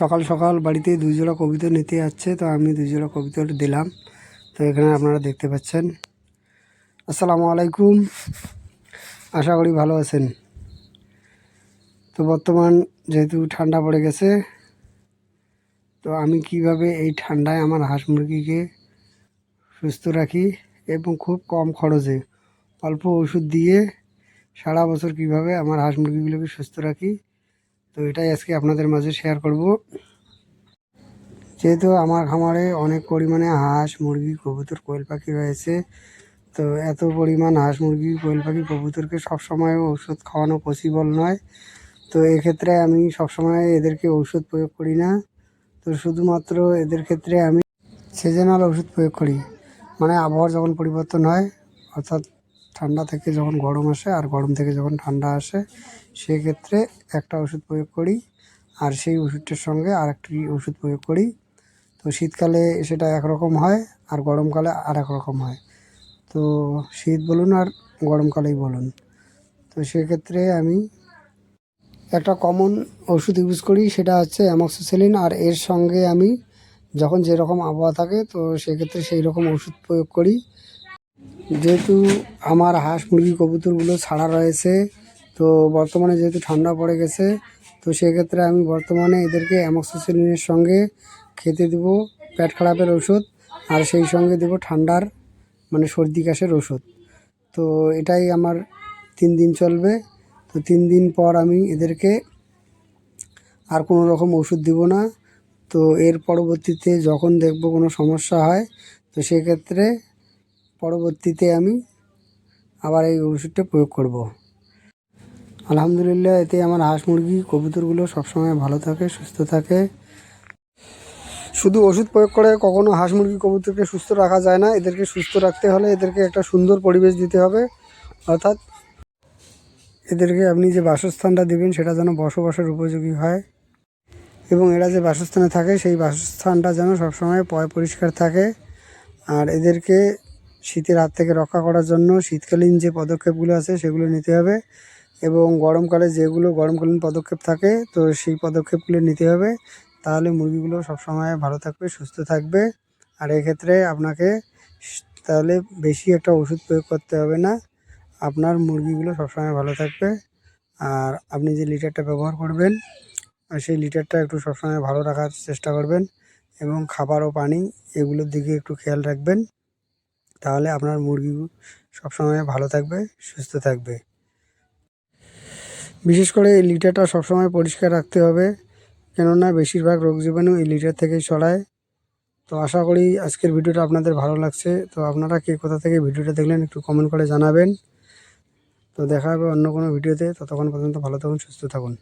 সকাল সকাল বাড়িতে 2 জোড়া কবুতর নিতে যাচ্ছে, তো আমি 2 জোড়া কবুতর দিলাম। তো এখানে আপনারা দেখতে পাচ্ছেন। আসসালামু আলাইকুম, আশা করি ভালো আছেন। তো বর্তমান যেহেতু ঠান্ডা পড়ে গেছে, তো আমি কিভাবে এই ঠান্ডায় আমার হাঁস মুরগিকে সুস্থ রাখি এবং খুব কম খরচে অল্প ওষুধ দিয়ে সারা বছর কিভাবে আমার হাঁস মুরগিগুলোকে সুস্থ রাখি, তো এটাই আজকে আপনাদের মাঝে শেয়ার করব। যেহেতু আমার খামারে অনেক পরিমাণে হাঁস মুরগি কবুতর কোয়েল পাখি রয়েছে, তো এত পরিমাণ হাঁস মুরগি কোয়েল পাখি কবুতরকে সবসময় ওষুধ খাওয়ানো পসিবল নয়। তো এক্ষেত্রে আমি সবসময় এদেরকে ওষুধ প্রয়োগ করি না। তো শুধুমাত্র এদের ক্ষেত্রে আমি সিজনাল ওষুধ প্রয়োগ করি, মানে আবহাওয়া যখন পরিবর্তন হয়, অর্থাৎ ঠান্ডা থেকে যখন গরম আসে আর গরম থেকে যখন ঠান্ডা আসে, সেক্ষেত্রে একটা ওষুধ প্রয়োগ করি আর সেই ওষুধটার সঙ্গে আরেকটি ওষুধ প্রয়োগ করি। তো শীতকালে সেটা একরকম হয় আর গরমকালে আর এক রকম হয়। তো শীত বলুন আর গরমকালেই বলুন, তো সেক্ষেত্রে আমি একটা কমন ওষুধ ইউজ করি, সেটা হচ্ছে অ্যামক্সিসিলিন। আর এর সঙ্গে আমি যখন যেরকম আবহাওয়া থাকে, তো সেক্ষেত্রে সেই রকম ওষুধ প্রয়োগ করি। যেহেতু আমার হাঁস মুরগি কবুতরগুলো ছাড়া রয়েছে, তো বর্তমানে যেহেতু ঠান্ডা পড়ে গেছে, তো সেক্ষেত্রে আমি বর্তমানে এদেরকে অ্যামক্সিসিলিনের সঙ্গে খেতে দেবো পেট খারাপের ওষুধ, আর সেই সঙ্গে দেবো ঠান্ডার মানে সর্দি কাশের ওষুধ। তো এটাই আমার 3 দিন চলবে। তো 3 দিন পর আমি এদেরকে আর কোনো রকম ওষুধ দেব না। তো এর পরবর্তীতে যখন দেখব কোনো সমস্যা হয়, তো সেক্ষেত্রে পরবর্তীতে আমি আবার এই ওষুধটা প্রয়োগ করব। আলহামদুলিল্লাহ, এতে আমার হাঁস মুরগি কবুতরগুলো সবসময় ভালো থাকে, সুস্থ থাকে। শুধু ওষুধ প্রয়োগ করে কখনো হাঁস মুরগি কবুতরকে সুস্থ রাখা যায় না। এদেরকে সুস্থ রাখতে হলে এদেরকে একটা সুন্দর পরিবেশ দিতে হবে, অর্থাৎ এদেরকে আপনি যে বাসস্থানটা দেবেন সেটা যেন বসবাসের উপযোগী হয়, এবং এরা যে বাসস্থানে থাকে সেই বাসস্থানটা যেন সবসময় পরিষ্কার থাকে। আর এদেরকে শীতের হাত থেকে রক্ষা করার জন্য শীতকালীন যে পদক্ষেপগুলো আছে সেগুলো নিতে হবে, এবং গরমকালে যেগুলো গরমকালীন পদক্ষেপ থাকে, তো সেই পদক্ষেপগুলো নিতে হবে। তাহলে মুরগিগুলো সবসময় ভালো থাকবে, সুস্থ থাকবে। আর এক্ষেত্রে আপনাকে তাহলে বেশি একটা ওষুধ প্রয়োগ করতে হবে না, আপনার মুরগিগুলো সবসময় ভালো থাকবে। আর আপনি যে লিটারটা ব্যবহার করবেন, সেই লিটারটা একটু সবসময় ভালো রাখার চেষ্টা করবেন, এবং খাবার ও পানি এগুলোর দিকে একটু খেয়াল রাখবেন। তাহলে আপনার মুরগি সবসময় ভালো থাকবে, সুস্থ থাকবে। বিশেষ করে এই লিটারটা সবসময় পরিষ্কার রাখতে হবে, কেননা বেশিরভাগ রোগ জীবাণু এই লিটার থেকেই ছড়ায়। তো আশা করি আজকের ভিডিওটা আপনাদের ভালো লাগছে। তো আপনারা কে কোথা থেকে ভিডিওটা দেখলেন একটু কমেন্ট করে জানাবেন। তো দেখা হবে অন্য কোনো ভিডিওতে। ততক্ষণ পর্যন্ত ভালো থাকুন, সুস্থ থাকুন।